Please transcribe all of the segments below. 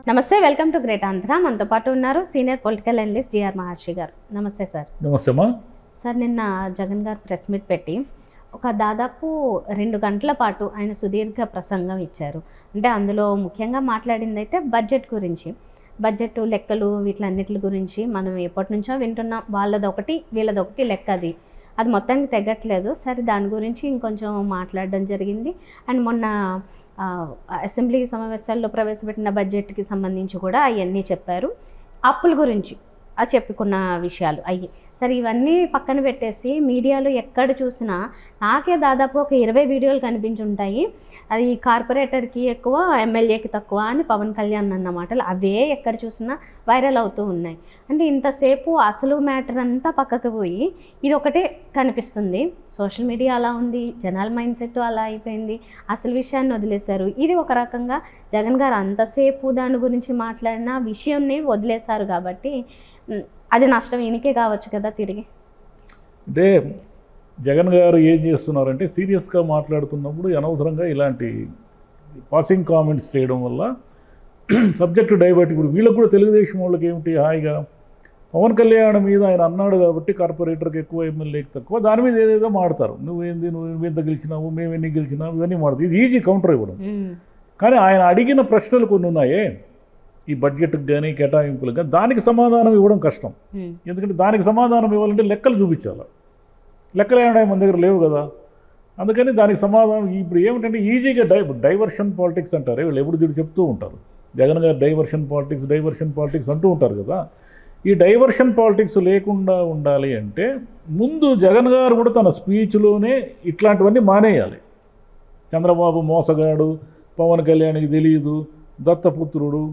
నమస్తే, welcome to great Andhra. మనతో పాటు ఉన్నారు సీనియర్ పొలిటికల్ అనలిస్ట్ జిఆర్ మహర్షి గారు. నమస్తే సార్. నమస్తే అమ్మా. సార్, నిన్న జగన్ గారు ప్రెస్ మీట్ పెట్టి ఒక దాదాపు 2 గంటల పాటు ఆయన సుదీర్ఘ ప్రసంగం ఇచ్చారు. అంటే అందులో ముఖ్యంగా మాట్లాడింది అయితే బడ్జెట్ గురించి, బడ్జెట్ లెక్కలు వీటిలన్నిటి గురించి మనం ఎప్పటి నుంచో వింటున్నాం. వాళ్ళదొకటి వీళ్ళదొకటి లెక్క, అది మొత్తానికి తెగట్లేదు. సరే, దాని గురించి ఇంకొంచెం మాట్లాడడం జరిగింది. అండ్ మొన్న అసెంబ్లీ సమావేశాల్లో ప్రవేశపెట్టిన బడ్జెట్కి సంబంధించి కూడా అవన్నీ చెప్పారు. అప్పుల గురించి చెప్పుకున్న విషయాలు అయ్యి. సరే, ఇవన్నీ పక్కన పెట్టేసి మీడియాలో ఎక్కడ చూసినా నాకే దాదాపు ఒక 20 వీడియోలు కనిపించుంటాయి. అది కార్పొరేటర్కి ఎక్కువ, ఎమ్మెల్యేకి తక్కువ అని పవన్ కళ్యాణ్ అన్న మాటలు అవే ఎక్కడ చూసినా వైరల్ అవుతూ ఉన్నాయి. అంటే ఇంతసేపు అసలు మ్యాటర్ అంతా పక్కకు పోయి ఇది ఒకటే కనిపిస్తుంది. సోషల్ మీడియా అలా ఉంది, జనాల మైండ్ సెట్ అలా అయిపోయింది, అసలు విషయాన్ని వదిలేశారు. ఇది ఒక రకంగా జగన్ గారు అంతసేపు దాని గురించి మాట్లాడిన విషయాన్ని వదిలేశారు కాబట్టి అది నష్టం ఈయనకే కావచ్చు కదా తిరిగి. అంటే జగన్ గారు ఏం చేస్తున్నారంటే సీరియస్గా మాట్లాడుతున్నప్పుడు అనవసరంగా ఇలాంటి పాసింగ్ కామెంట్స్ చేయడం వల్ల సబ్జెక్టు డైవర్ట్. ఇప్పుడు వీళ్ళకు కూడా తెలుగుదేశం వాళ్ళకి ఏమిటి, హాయిగా పవన్ కళ్యాణ్ మీద ఆయన అన్నాడు కాబట్టి కార్పొరేటర్కి ఎక్కువ, ఎమ్మెల్యేకి తక్కువ, దాని మీద ఏదేదో మాడతారు. నువ్వెంత గెలిచినావు, మేము ఎన్ని గెలిచినావు, ఇవన్నీ మాడతారు. ఇది ఈజీ కౌంటర్ ఇవ్వడం. కానీ ఆయన అడిగిన ప్రశ్నలు కొన్ని ఉన్నాయే, ఈ బడ్జెట్కి కానీ కేటాయింపులకు కానీ, దానికి సమాధానం ఇవ్వడం కష్టం. ఎందుకంటే దానికి సమాధానం ఇవ్వాలంటే లెక్కలు చూపించాలి. లెక్కలు ఏమైనా మన దగ్గర లేవు కదా. అందుకని దానికి సమాధానం ఇప్పుడు ఏమిటంటే ఈజీగా డైవర్షన్ పాలిటిక్స్ అంటారు. వీళ్ళు ఎప్పుడు చెప్తూ ఉంటారు, జగన్ గారు డైవర్షన్ పాలిటిక్స్ అంటూ ఉంటారు కదా. ఈ డైవర్షన్ పాలిటిక్స్ లేకుండా ఉండాలి అంటే ముందు జగన్ గారు కూడా తన స్పీచ్లోనే ఇట్లాంటివన్నీ మానేయాలి. చంద్రబాబు మోసగాడు, పవన్ కళ్యాణ్కి తెలియదు, దత్తపుత్రుడు,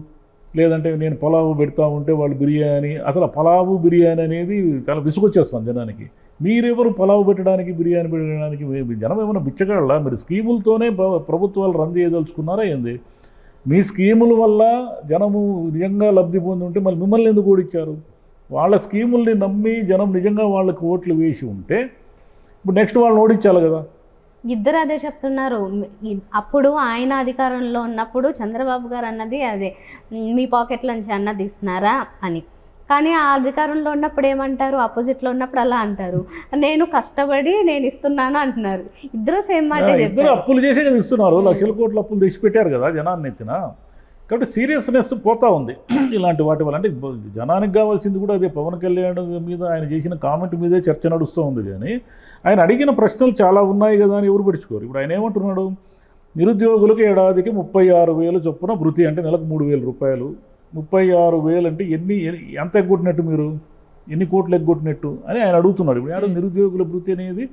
లేదంటే నేను పలావు పెడతా ఉంటే వాళ్ళు బిర్యానీ. అసలు పలావు బిర్యానీ అనేది చాలా విసుగొచ్చేస్తాం జనానికి. మీరెవరు పలావు పెట్టడానికి, బిర్యానీ పెట్టడానికి? జనం ఏమైనా బిచ్చగాళ్ళ? మీరు స్కీములతోనే ప్రభుత్వాలు రన్ చేయదలుచుకున్నారా ఏంది? మీ స్కీముల వల్ల జనము నిజంగా లబ్ధి పొంది ఉంటే మళ్ళీ మిమ్మల్ని ఎందుకు ఓడిచ్చారు? వాళ్ళ స్కీముల్ని నమ్మి జనం నిజంగా వాళ్ళకి ఓట్లు వేసి ఉంటే ఇప్పుడు నెక్స్ట్ వాళ్ళని ఓడించాలి కదా. ఇద్దరు అదే చెప్తున్నారు. అప్పుడు ఆయన అధికారంలో ఉన్నప్పుడు చంద్రబాబు గారు అన్నది అదే, మీ పాకెట్లోంచి అన్న తీస్తున్నారా అని. కానీ ఆ అధికారంలో ఉన్నప్పుడు ఏమంటారు, ఆపోజిట్లో ఉన్నప్పుడు అలా అంటారు. నేను కష్టపడి నేను ఇస్తున్నాను అంటున్నారు. ఇద్దరు సేమ్ మాట. ఇద్దరు అప్పులు చేసే కదా ఇస్తున్నారు. లక్షల కోట్ల అప్పులు తెచ్చి పెట్టారు కదా జనాన్ని ఎత్తిన. కాబట్టి సీరియస్నెస్ పోతూ ఉంది ఇలాంటి వాటి వల్ల. అంటే జనానికి కావాల్సింది కూడా అదే. పవన్ కళ్యాణ్ మీద ఆయన చేసిన కామెంట్ మీదే చర్చ నడుస్తూ ఉంది. కానీ ఆయన అడిగిన ప్రశ్నలు చాలా ఉన్నాయి కదా అని ఎవరు పెట్టుకోరు. ఇప్పుడు ఆయన ఏమంటున్నాడు, నిరుద్యోగులకు ఏడాదికి 36,000 చొప్పున భృతి, అంటే నెలకు 3,000 రూపాయలు. 36,000 అంటే ఎంత ఎగ్గొట్టినట్టు, మీరు ఎన్ని కోట్లు ఎగ్గొట్టినట్టు అని ఆయన అడుగుతున్నాడు. ఇప్పుడు నిరుద్యోగుల భృతి అనేది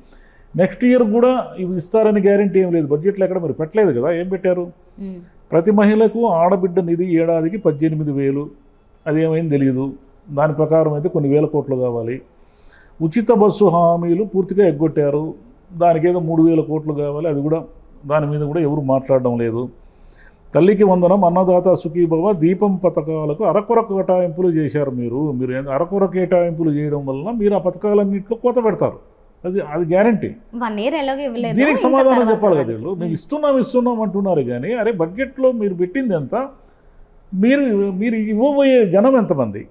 నెక్స్ట్ ఇయర్ కూడా ఇవి ఇస్తారని గ్యారంటీ ఏం లేదు. బడ్జెట్లో ఎక్కడ మరి పెట్టలేదు కదా. ఏం పెట్టారు? ప్రతి మహిళకు ఆడబిడ్డ నిధి ఏడాదికి 18,000. అదేమైంది తెలియదు. దాని ప్రకారం అయితే కొన్ని వేల కోట్లు కావాలి. ఉచిత బస్సు హామీలు పూర్తిగా ఎగ్గొట్టారు. దానికి ఏదో 3,000 కోట్లు కావాలి. అది కూడా దాని మీద కూడా ఎవరు మాట్లాడడం లేదు. తల్లికి వందనం, అన్నదాత సుఖీభవ, దీపం పథకాలకు అరకొర కేటాయింపులు చేశారు. మీరు అరకొర కేటాయింపులు చేయడం వల్ల మీరు ఆ పథకాలన్నింటిలో కోత పెడతారు. అది గ్యారంటీ. దీనికి సమాధానం చెప్పాలి కదా. వీళ్ళు మేము ఇస్తున్నాం అంటున్నారు. కానీ అరే బడ్జెట్లో మీరు పెట్టింది ఎంత, మీరు ఇవ్వబోయే జనం ఎంతమంది?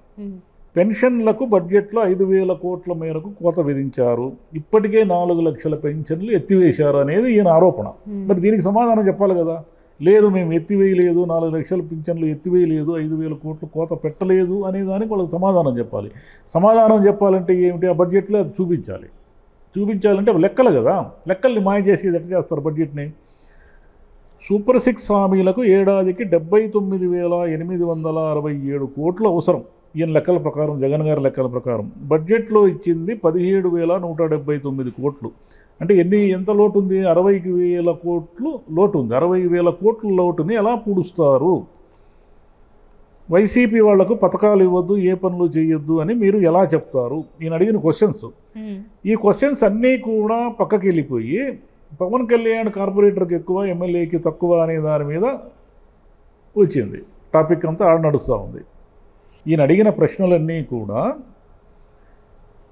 పెన్షన్లకు బడ్జెట్లో 5,000 కోట్ల మేరకు కోత విధించారు. ఇప్పటికే 4 లక్షల పెన్షన్లు ఎత్తివేశారు అనేది ఈయన ఆరోపణ. మరి దీనికి సమాధానం చెప్పాలి కదా. లేదు, మేము ఎత్తివేయలేదు, 4 లక్షల పింఛన్లు ఎత్తివేయలేదు, 5,000 కోట్లు కోత పెట్టలేదు అనే దానికి వాళ్ళకి సమాధానం చెప్పాలి. సమాధానం చెప్పాలంటే ఏమిటి? ఆ బడ్జెట్లో అది చూపించాలంటే లెక్కలు కదా. లెక్కల్ని మాయ చేసి ఎట్లా చేస్తారు బడ్జెట్ని? సూపర్ 6 హామీలకు ఏడాదికి 79,867 కోట్లు అవసరం. ఈయన లెక్కల ప్రకారం, జగన్ గారి లెక్కల ప్రకారం బడ్జెట్లో ఇచ్చింది 17,179 కోట్లు. అంటే ఎంత లోటు ఉంది? 60,000 కోట్లు లోటు ఉంది. 60,000 కోట్ల లోటుని ఎలా పూడుస్తారు? వైసీపీ వాళ్లకు పథకాలు ఇవ్వద్దు, ఏ పనులు చేయొద్దు అని మీరు ఎలా చెప్తారు? ఈయన అడిగిన క్వశ్చన్స్. ఈ క్వశ్చన్స్ అన్నీ కూడా పక్కకి వెళ్ళిపోయి పవన్ కళ్యాణ్ కార్పొరేటర్కి ఎక్కువ, ఎమ్మెల్యేకి తక్కువ అనే దాని మీద వచ్చింది. టాపిక్ అంతా ఆడ నడుస్తూ ఉంది. ఈయన అడిగిన ప్రశ్నలన్నీ కూడా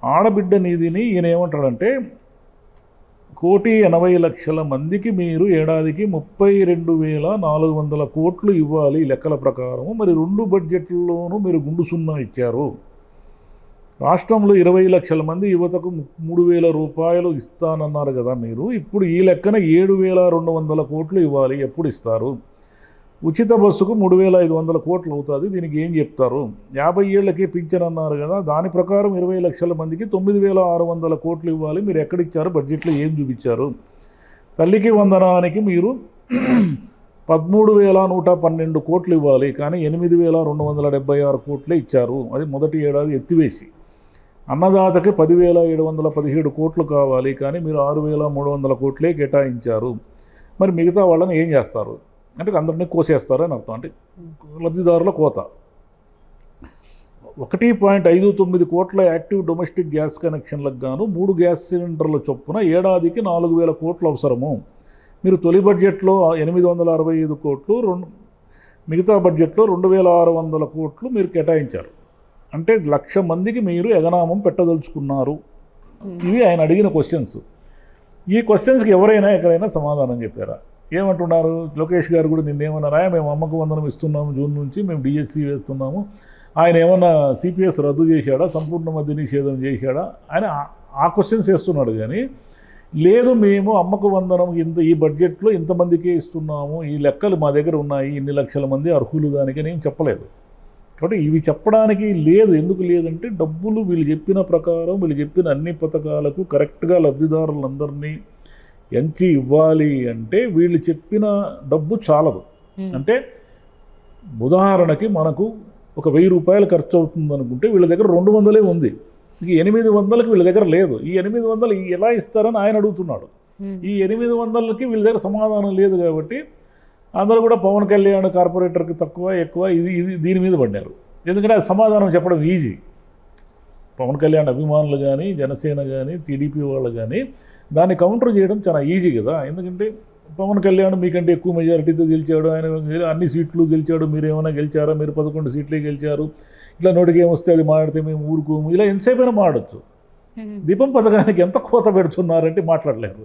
ఆడబిడ్డ నిధిని ఈయన ఏమంటాడంటే 1,80,00,000 మందికి మీరు ఏడాదికి 32,400 కోట్లు ఇవ్వాలి లెక్కల ప్రకారం. మరి 2 బడ్జెట్లలోనూ మీరు గుండు సున్నా ఇచ్చారు. రాష్ట్రంలో 20 లక్షల మంది యువతకు 3,000 రూపాయలు ఇస్తానన్నారు కదా మీరు. ఇప్పుడు ఈ లెక్కన 7,200 కోట్లు ఇవ్వాలి. ఎప్పుడు ఇస్తారు? ఉచిత బస్సుకు 3,500 కోట్లు అవుతుంది. దీనికి ఏం చెప్తారు? 50 ఏళ్లకే పింఛన్ అన్నారు కదా, దాని ప్రకారం 20 లక్షల మందికి 9,600 కోట్లు ఇవ్వాలి. మీరు ఎక్కడిచ్చారు? బడ్జెట్లో ఏం చూపించారు? తల్లికి వందనానికి మీరు 13,112 కోట్లు ఇవ్వాలి, కానీ 8,276 కోట్లే ఇచ్చారు. అది మొదటి ఏడాది ఎత్తివేసి. అన్నదాతకి 10,717 కోట్లు కావాలి, కానీ మీరు 6,300 కోట్లే కేటాయించారు. మరి మిగతా వాళ్ళని ఏం చేస్తారు? అంటే అందరినీ కోసేస్తారని అర్థం. అంటే లబ్ధిదారుల కోత. 1.59 కోట్ల యాక్టివ్ డొమెస్టిక్ గ్యాస్ కనెక్షన్లకు గాను 3 గ్యాస్ సిలిండర్ల చొప్పున ఏడాదికి 4,000 కోట్లు అవసరము. మీరు తొలి బడ్జెట్లో 865 కోట్లు, మిగతా బడ్జెట్లో 2,600 కోట్లు మీరు కేటాయించారు. అంటే 1,00,000 మందికి మీరు ఎగనామం పెట్టదలుచుకున్నారు. ఇవి ఆయన అడిగిన క్వశ్చన్స్. ఈ క్వశ్చన్స్కి ఎవరైనా ఎక్కడైనా సమాధానం చెప్పారా? ఏమంటున్నారు? లోకేష్ గారు కూడా నిన్నేమన్నారా? మేము అమ్మకు వందనం ఇస్తున్నాము, జూన్ నుంచి మేము డిఎస్సి వేస్తున్నాము. ఆయన ఏమన్నా సిపిఎస్ రద్దు చేశాడా? సంపూర్ణ మద్య నిషేధం చేశాడా? ఆయన ఆ క్వశ్చన్స్ వేస్తున్నాడు. కానీ లేదు, మేము అమ్మకు వందనం ఈ బడ్జెట్లో ఇంతమందికే ఇస్తున్నాము, ఈ లెక్కలు మా దగ్గర ఉన్నాయి, ఇన్ని లక్షల మంది అర్హులు దానికి అని ఏం చెప్పలేదు. కాబట్టి ఇవి చెప్పడానికి లేదు. ఎందుకు లేదంటే డబ్బులు వీళ్ళు చెప్పిన ప్రకారం, వీళ్ళు చెప్పిన అన్ని పథకాలకు కరెక్ట్గా లబ్ధిదారులందరినీ ఎంచి ఇవ్వాలి అంటే వీళ్ళు చెప్పిన డబ్బు చాలదు. అంటే ఉదాహరణకి మనకు ఒక 1,000 రూపాయలు ఖర్చు అవుతుంది అనుకుంటే వీళ్ళ దగ్గర 200 ఉంది. ఈ 800కి వీళ్ళ దగ్గర లేదు. ఈ 800 ఎలా ఇస్తారని ఆయన అడుగుతున్నాడు. ఈ 800కి వీళ్ళ దగ్గర సమాధానం లేదు. కాబట్టి అందరూ కూడా పవన్ కళ్యాణ్ కార్పొరేటర్కి తక్కువ ఎక్కువ ఇది దీని మీద పడ్డారు. ఎందుకంటే అది సమాధానం చెప్పడం ఈజీ. పవన్ కళ్యాణ్ అభిమానులు కానీ, జనసేన కానీ, టీడీపీ వాళ్ళు కానీ దాన్ని కౌంటర్ చేయడం చాలా ఈజీ కదా. ఎందుకంటే పవన్ కళ్యాణ్ మీకంటే ఎక్కువ మెజారిటీతో గెలిచాడు, ఆయన అన్ని సీట్లు గెలిచాడు, మీరు ఏమైనా గెలిచారా? మీరు 11 సీట్లే గెలిచారు. ఇట్లా నోటికి ఏమొస్తే అది మాడితే మేము ఊరుకోము, ఇలా ఎంతసేపైనా మాడచ్చు. దీపం పథకానికి ఎంత కోత పెడుతున్నారంటే మాట్లాడలేరు.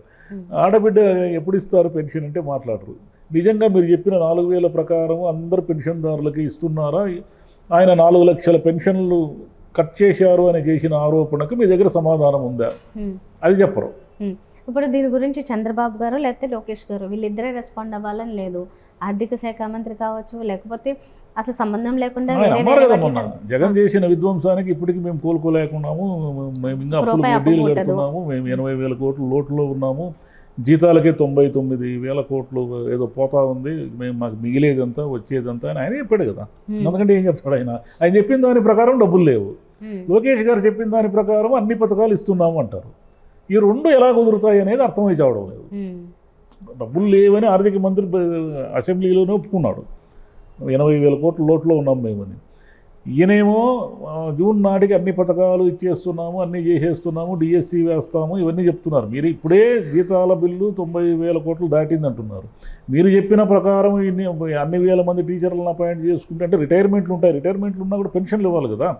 ఆడబిడ్డ ఎప్పుడు ఇస్తారు పెన్షన్ అంటే మాట్లాడరు. నిజంగా మీరు చెప్పిన 4,000 ప్రకారం అందరు పెన్షన్దారులకి ఇస్తున్నారా? ఆయన 4 లక్షల పెన్షన్లు కట్ చేశారు అని చేసిన ఆరోపణకు మీ దగ్గర సమాధానం ఉందా? అది చెప్పరు. ఇప్పుడు దీని గురించి చంద్రబాబు గారు లేకపోతే లోకేష్ గారు వీళ్ళిద్దరే రెస్పాండ్ అవ్వాలని లేదు. ఆర్థిక శాఖ మంత్రి కావచ్చు, లేకపోతే అసలు సంబంధం లేకుండా జగన్ చేసిన విధ్వంసానికి ఇప్పటికి మేము కోలుకోలేకున్నాము, మేము ఇంకా అప్పులు వడ్డీలు కడుతున్నాము, మేము 80,000 కోట్లు లోటులో ఉన్నాము, జీతాలకే 99,000 కోట్లు ఏదో పోతా ఉంది, మేము మాకు మిగిలేదంతా వచ్చేదంతా అని ఆయన చెప్పాడు కదా. అందుకంటే ఏం చెప్తాడు ఆయన? ఆయన చెప్పిన దాని ప్రకారం డబ్బులు లేవు. లోకేష్ గారు చెప్పిన దాని ప్రకారం అన్ని పథకాలు ఇస్తున్నాము అంటారు. ఈ రెండు ఎలా కుదురుతాయి అనేది అర్థమై చావడం లేదు. డబ్బులు లేవని ఆర్థిక మంత్రి అసెంబ్లీలోనే ఒప్పుకున్నాడు. 80,000 కోట్ల లోట్లో ఉన్నాం మేమని. ఈయనేమో జూన్ నాటికి అన్ని పథకాలు ఇచ్చేస్తున్నాము, అన్నీ చేసేస్తున్నాము, డిఎస్సి వేస్తాము, ఇవన్నీ చెప్తున్నారు. మీరు ఇప్పుడే జీతాల బిల్లు 90,000 కోట్లు దాటింది అంటున్నారు. మీరు చెప్పిన ప్రకారం అన్ని వేల మంది టీచర్లను అపాయింట్ చేసుకుంటే అంటే రిటైర్మెంట్లు ఉంటాయి. రిటైర్మెంట్లు ఉన్నా కూడా పెన్షన్లు ఇవ్వాలి కదా,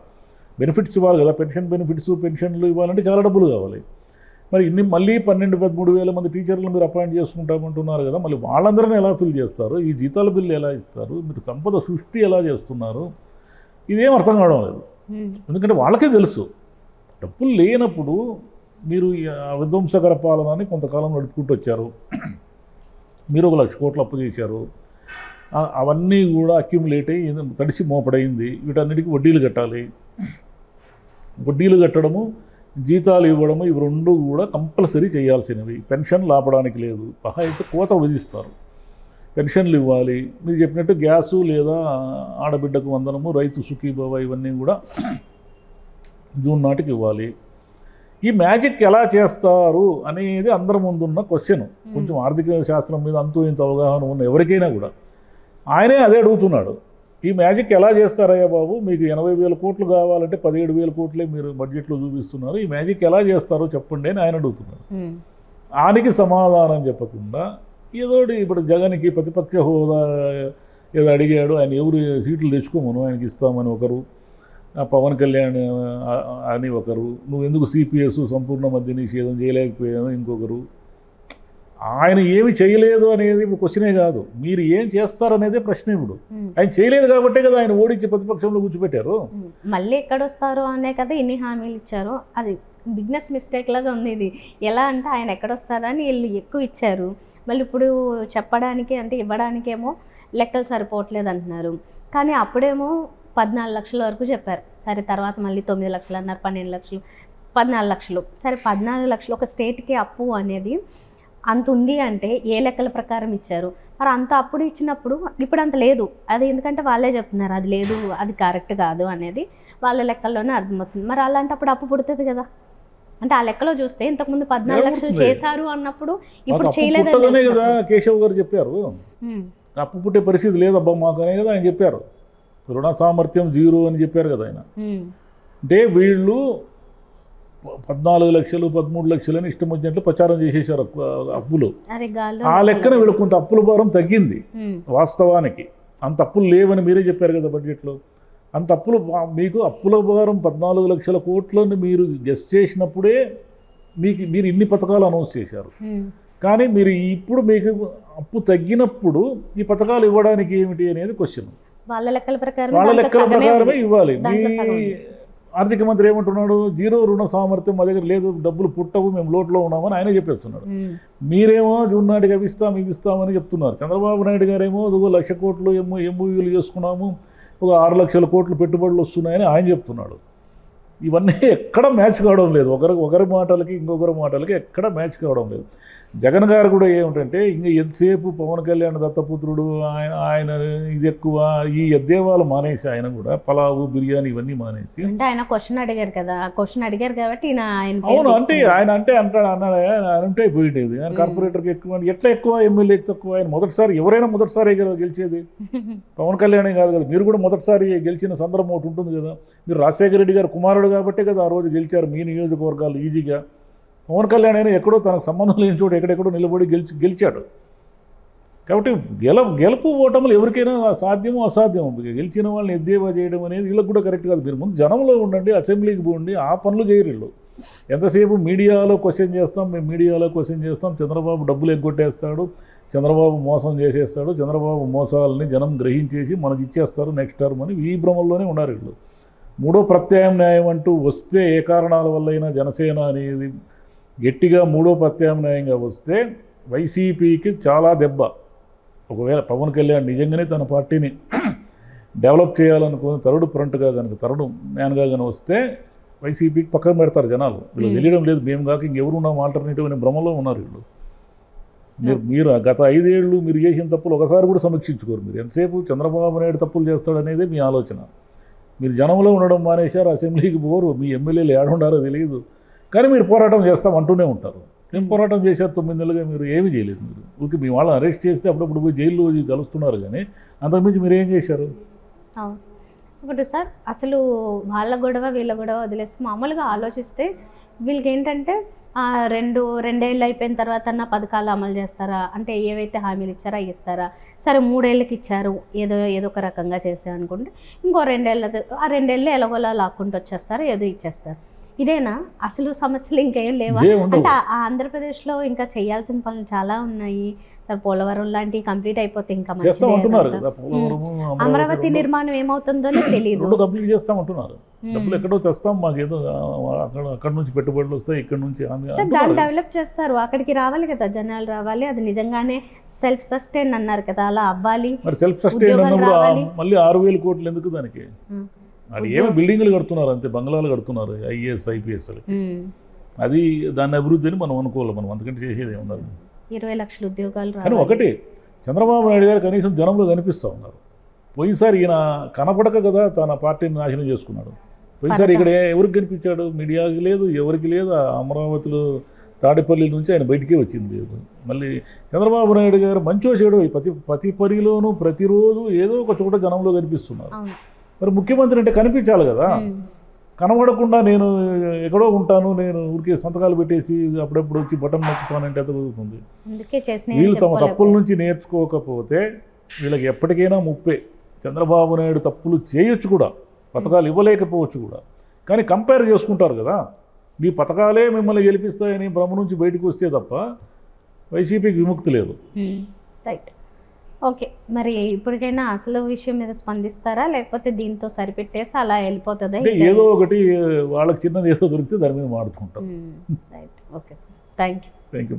బెనిఫిట్స్ ఇవ్వాలి కదా. పెన్షన్లు ఇవ్వాలంటే చాలా డబ్బులు కావాలి. మరి మళ్ళీ 12-13 మంది టీచర్లు మీరు అపాయింట్ చేసుకుంటామంటున్నారు కదా, మళ్ళీ వాళ్ళందరినీ ఎలా ఫిల్ చేస్తారు? ఈ జీతాల బిల్లు ఎలా ఇస్తారు? మీరు సంపద సృష్టి ఎలా చేస్తున్నారు? ఇదేం అర్థం కావడం లేదు. ఎందుకంటే వాళ్ళకే తెలుసు డబ్బులు లేనప్పుడు మీరు విధ్వంసకర పాలనని కొంతకాలం నడుపుకుంటూ వచ్చారు. మీరు 1,00,000 కోట్లు అప్పు చేశారు. అవన్నీ కూడా అక్యుములేట్ అయ్యి తడిసి మోపడైంది. వీటన్నిటికీ వడ్డీలు కట్టాలి. వడ్డీలు కట్టడము, జీతాలు ఇవ్వడము, ఇవి రెండు కూడా కంపల్సరీ చేయాల్సినవి. పెన్షన్లు ఆపడానికి లేదు, మహా అయితే కోత విధిస్తారు. పెన్షన్లు ఇవ్వాలి. మీరు చెప్పినట్టు గ్యాసు లేదా ఆడబిడ్డకు వందనము, రైతు సుఖీభవ ఇవన్నీ కూడా జూన్ నాటికి ఇవ్వాలి. ఈ మ్యాజిక్ ఎలా చేస్తారు అనేది అందరి ముందున్న క్వశ్చన్. కొంచెం ఆర్థిక శాస్త్రం మీద అంతూ ఇంత అవగాహన ఉన్న ఎవరికైనా కూడా ఆయనే అదే అడుగుతున్నాడు. ఈ మ్యాజిక్ ఎలా చేస్తారయ్యా బాబు? మీకు 80,000 కోట్లు కావాలంటే 17,000 కోట్లే మీరు బడ్జెట్లో చూపిస్తున్నారు. ఈ మ్యాజిక్ ఎలా చేస్తారో చెప్పండి అని ఆయన అడుగుతున్నారు. ఆయనకి సమాధానం చెప్పకుండా ఏదో ఇప్పుడు జగన్కి ప్రతిపక్ష హోదా ఏదో అడిగాడు, ఆయన ఎవరు సీట్లు తెచ్చుకోమను ఆయనకి ఇస్తామని ఒకరు, పవన్ కళ్యాణ్ అని ఒకరు, నువ్వు ఎందుకు సిపిఎస్ సంపూర్ణ మద్య నిషేధం చేయలేకపోయాను ఇంకొకరు, ఆయన ఏమి చేయలేదు అనేది ఇప్పుడు క్వశ్చనే కాదు, మీరు ఏం చేస్తారనేదే ప్రశ్న. ఇప్పుడు ఆయన చేయలేదు కాబట్టే కదా ఆయన ఓడించి ప్రతిపక్షంలో కూర్చోబెట్టారు. మళ్ళీ ఎక్కడొస్తారో అనే కదా ఇన్ని హామీలు ఇచ్చారు. అది బిజినెస్ మిస్టేక్ లాగా ఉంది ఇది. ఎలా అంటే ఆయన ఎక్కడొస్తారని వీళ్ళు ఎక్కువ ఇచ్చారు, మళ్ళీ ఇప్పుడు చెప్పడానికి అంటే ఇవ్వడానికేమో లెక్కలు సరిపోవట్లేదు అంటున్నారు. కానీ అప్పుడేమో 14 లక్షల వరకు చెప్పారు. సరే తర్వాత మళ్ళీ 9 లక్షలు అన్నారు, 12 లక్షలు, 14 లక్షలు. సరే 14 లక్షలు ఒక స్టేట్కి అప్పు అనేది అంత ఉంది అంటే ఏ లెక్కల ప్రకారం ఇచ్చారు? మరి అంత అప్పుడు ఇచ్చినప్పుడు ఇప్పుడు అంత లేదు. అది ఎందుకంటే వాళ్ళే చెప్తున్నారు అది లేదు, అది కరెక్ట్ కాదు అనేది వాళ్ళ లెక్కల్లోనే అర్థమవుతుంది. మరి అలాంటప్పుడు అప్పు పుడుతుంది కదా. అంటే ఆ లెక్కలో చూస్తే ఇంతకుముందు 14 లక్షలు చేశారు అన్నప్పుడు ఇప్పుడు చేయలేదనే కదా కేశవ్ గారు చెప్పారు. అప్పు పుట్టే పరిస్థితి లేదబ్బా మాకు అనే కదా ఆయన చెప్పారు. రుణ సామర్థ్యం 0 అని చెప్పారు కదా ఆయన. అంటే వీళ్ళు 14 లక్షలు 13 లక్షలు అని ఇష్టం వచ్చినట్లు ప్రచారం చేసేసారు అప్పులు. ఆ లెక్కన వీళ్ళు కొంత అప్పుల భారం తగ్గింది. వాస్తవానికి అంత అప్పులు లేవని మీరే చెప్పారు కదా బడ్జెట్లో. అంత అప్పులు మీకు అప్పుల భారం 14 లక్షల కోట్లని మీరు గెస్ చేసినప్పుడే మీరు ఇన్ని పథకాలు అనౌన్స్ చేశారు. కానీ మీరు ఇప్పుడు మీకు అప్పు తగ్గినప్పుడు ఈ పథకాలు ఇవ్వడానికి ఏమిటి అనేది క్వశ్చన్. వాళ్ళ లెక్కల ప్రకారమే ఇవ్వాలి. ఆర్థిక మంత్రి ఏమంటున్నాడు? 0 రుణ సామర్థ్యం మా దగ్గర లేదు, డబ్బులు పుట్టవు, మేము లోట్లో ఉన్నామని ఆయన చెప్పేస్తున్నాడు. మీరేమో జూన్ నాటికి అవి ఇస్తామని చెప్తున్నారు. చంద్రబాబు నాయుడు గారేమో 1,00,000 కోట్లు ఎంఓయూలు చేసుకున్నాము, ఒక 6 లక్షల కోట్లు పెట్టుబడులు వస్తున్నాయని ఆయన చెప్తున్నాడు. ఇవన్నీ ఎక్కడ మ్యాచ్ కావడం లేదు. ఒకరి మాటలకి ఇంకొకరి మాటలకి ఎక్కడ మ్యాచ్ కావడం లేదు. జగన్ గారు కూడా ఏమిటంటే ఇంకా ఎంతసేపు పవన్ కళ్యాణ్ దత్తపుత్రుడు ఆయన ఇది ఎక్కువ ఈ ఎద్దేవాళ్ళు మానేసి ఆయన కూడా పలావు బిర్యానీ ఇవన్నీ మానేసి అంటే ఆయన క్వశ్చన్ అడిగారు కదా, క్వశ్చన్ అడిగారు కాబట్టి అవును అంటే ఆయన అన్నాడు ఆయన ఉంటే పోయేది. ఆయన కార్పొరేటర్కి ఎక్కువ ఎట్లా ఎక్కువ ఎమ్మెల్యే తక్కువ? ఆయన మొదటిసారి ఎవరైనా మొదటిసారి కదా గెలిచేది. పవన్ కళ్యాణే కాదు కదా, మీరు కూడా మొదటిసారి గెలిచిన సందర్భం ఒకటి ఉంటుంది కదా. మీరు రాజశేఖర రెడ్డి గారు కుమారుడు కాబట్టే కదా ఆ రోజు గెలిచారు మీ నియోజకవర్గాలు ఈజీగా. పవన్ కళ్యాణ్ అయినా ఎక్కడో తనకు సంబంధం లేని చోటు ఎక్కడెక్కడో నిలబడి గెలిచాడు. కాబట్టి గెలుపు ఓటములు ఎవరికైనా సాధ్యమో అసాధ్యమో. గెలిచిన వాళ్ళని ఎద్దేవా చేయడం అనేది వీళ్ళకి కూడా కరెక్ట్ కాదు. మీరు ముందు జనంలో ఉండండి, అసెంబ్లీకి పోండి, ఆ పనులు చేయరు వీళ్ళు. ఎంతసేపు మీడియాలో క్వశ్చన్ చేస్తాం, మేము మీడియాలో క్వశ్చన్ చేస్తాం, చంద్రబాబు డబ్బులు ఎగ్గొట్టేస్తాడు, చంద్రబాబు మోసం చేసేస్తాడు, చంద్రబాబు మోసాలని జనం గ్రహించేసి మనకి ఇచ్చేస్తారు నెక్స్ట్ టర్మ్ అని ఈ భ్రమంలోనే ఉన్నారు వీళ్ళు. మూడో ప్రత్యామ్నాయం అంటూ వస్తే ఏ కారణాల వల్లైనా జనసేన అనేది గట్టిగా మూడో ప్రత్యామ్నాయంగా వస్తే వైసీపీకి చాలా దెబ్బ. ఒకవేళ పవన్ కళ్యాణ్ నిజంగానే తన పార్టీని డెవలప్ చేయాలనుకుని థర్డ్ ఫ్రంట్గా కనుక థర్డ్ మ్యాన్గా కనుక వస్తే వైసీపీకి పక్కన పెడతారు జనాలు. వీళ్ళు తెలియడం లేదు, మేము కాక ఇంకెవరు ఉన్నాం ఆల్టర్నేటివ్ అనే భ్రమలో ఉన్నారు వీళ్ళు. మీరు గత 5 ఏళ్ళు మీరు చేసిన తప్పులు ఒకసారి కూడా సమీక్షించుకోరు. మీరు ఎంతసేపు చంద్రబాబు నాయుడు తప్పులు చేస్తాడనేది మీ ఆలోచన. మీరు జనంలో ఉండడం మానేశారు, అసెంబ్లీకి పోరు, మీ ఎమ్మెల్యేలు ఏడుండారో తెలియదు, కానీ మీరు పోరాటం చేస్తాం అంటూనే ఉంటారు. ఏం పోరాటం చేశారు 9 నెలలుగా? మీరు ఏమీ చేయలేదు. మీరు ఊరికి మీ వాళ్ళని అరెస్ట్ చేస్తే అప్పుడప్పుడు పోయి జైల్లో కలుస్తున్నారు, కానీ అంతకుమించి మీరు ఏం చేశారు? ఇప్పుడు సార్ అసలు వాళ్ళ గొడవ వీళ్ళ గొడవ వదిలేసి మామూలుగా ఆలోచిస్తే వీళ్ళకి ఏంటంటే రెండేళ్ళు అయిపోయిన తర్వాత పథకాలు అమలు చేస్తారా అంటే ఏవైతే హామీలు ఇచ్చారో అవి ఇస్తారా? సరే 3 ఏళ్ళకి ఇచ్చారు, ఏదో ఒక రకంగా చేసారు అనుకుంటే ఇంకో 2 ఏళ్ళ ఆ 2 ఏళ్ళు ఎలాగోలా లాక్కుంటూ వచ్చేస్తారు, ఏదో ఇచ్చేస్తారు. ఇదేనా అసలు సమస్యలు ఇంకేం లేవా? అంటే ఆంధ్రప్రదేశ్లో ఇంకా చేయాల్సిన పనులు చాలా ఉన్నాయి సార్. పోలవరం లాంటివి కంప్లీట్ అయిపోతే ఇంకా అమరావతి నిర్మాణం ఏమవుతుందో తెలియదు. కంప్లీట్ చేస్తామంటున్నారు, డబ్బులు ఎక్కడో తెస్తాం, మాకు ఏదో అక్కడ నుంచి పెట్టుబడులు వస్తాయి, ఇక్కడ నుంచి దాన్ని డెవలప్ చేస్తారు. అక్కడికి రావాలి కదా జనాలు, రావాలి. అది నిజంగానే సెల్ఫ్ సస్టైన్ అన్నారు కదా, అలా అవ్వాలి. మరి సెల్ఫ్ సస్టైన్ అన్నప్పుడు మళ్ళీ 6,000 కోట్లు ఎందుకు దానికి? అది ఏమో బిల్డింగ్లు కడుతున్నారు అంతే, బంగ్లాలు కడుతున్నారు ఐఏఎస్ ఐపీఎస్. అది దాని అభివృద్ధిని మనం అనుకోవాలి, మనం అంతకంటే చేసేది ఏమన్నారు. 20 లక్షల ఉద్యోగాలు. కానీ ఒకటి, చంద్రబాబు నాయుడు గారు కనీసం జనంలో కనిపిస్తూ ఉన్నారు. పోయినసారి ఈయన కనపడక కదా తన పార్టీని నాశనం చేసుకున్నాడు. పోయినసారి ఇక్కడ ఎవరికి కనిపించాడు? మీడియాకి లేదు, ఎవరికి లేదు. అమరావతిలో తాడేపల్లి నుంచి ఆయన బయటికే వచ్చింది లేదు. మళ్ళీ చంద్రబాబు నాయుడు గారు మంచో చెడు ప్రతి పరిలోనూ ప్రతిరోజు ఏదో ఒక చోట జనంలో కనిపిస్తున్నారు. మరి ముఖ్యమంత్రి అంటే కనిపించాలి కదా. కనబడకుండా నేను ఎక్కడో ఉంటాను, నేను ఊరికే సంతకాలు పెట్టేసి అప్పుడప్పుడు వచ్చి బటన్ నొక్కుతానంటే అది కుదురుతుంది. వీళ్ళు తమ తప్పుల నుంచి నేర్చుకోకపోతే వీళ్ళకి ఎప్పటికైనా ముప్పే. చంద్రబాబు నాయుడు తప్పులు చేయొచ్చు కూడా, పథకాలు ఇవ్వలేకపోవచ్చు కూడా, కానీ కంపేర్ చేసుకుంటారు కదా. మీ పథకాలే మిమ్మల్ని గెలిపిస్తాయని భ్రమ నుంచి బయటకు వస్తే తప్ప వైసీపీకి విముక్తి లేదు. రైట్. ఓకే, మరి ఇప్పటికైనా అసలు విషయం మీద స్పందిస్తారా, లేకపోతే దీంతో సరిపెట్టేసి అలా వెళ్ళిపోతుందా? అంటే ఏదో ఒకటి వాళ్ళకి చిన్నది ఏదో దొరికితే దాని మీద మాడుతుంటాం. Right. Okay sir, thank you. Thank you.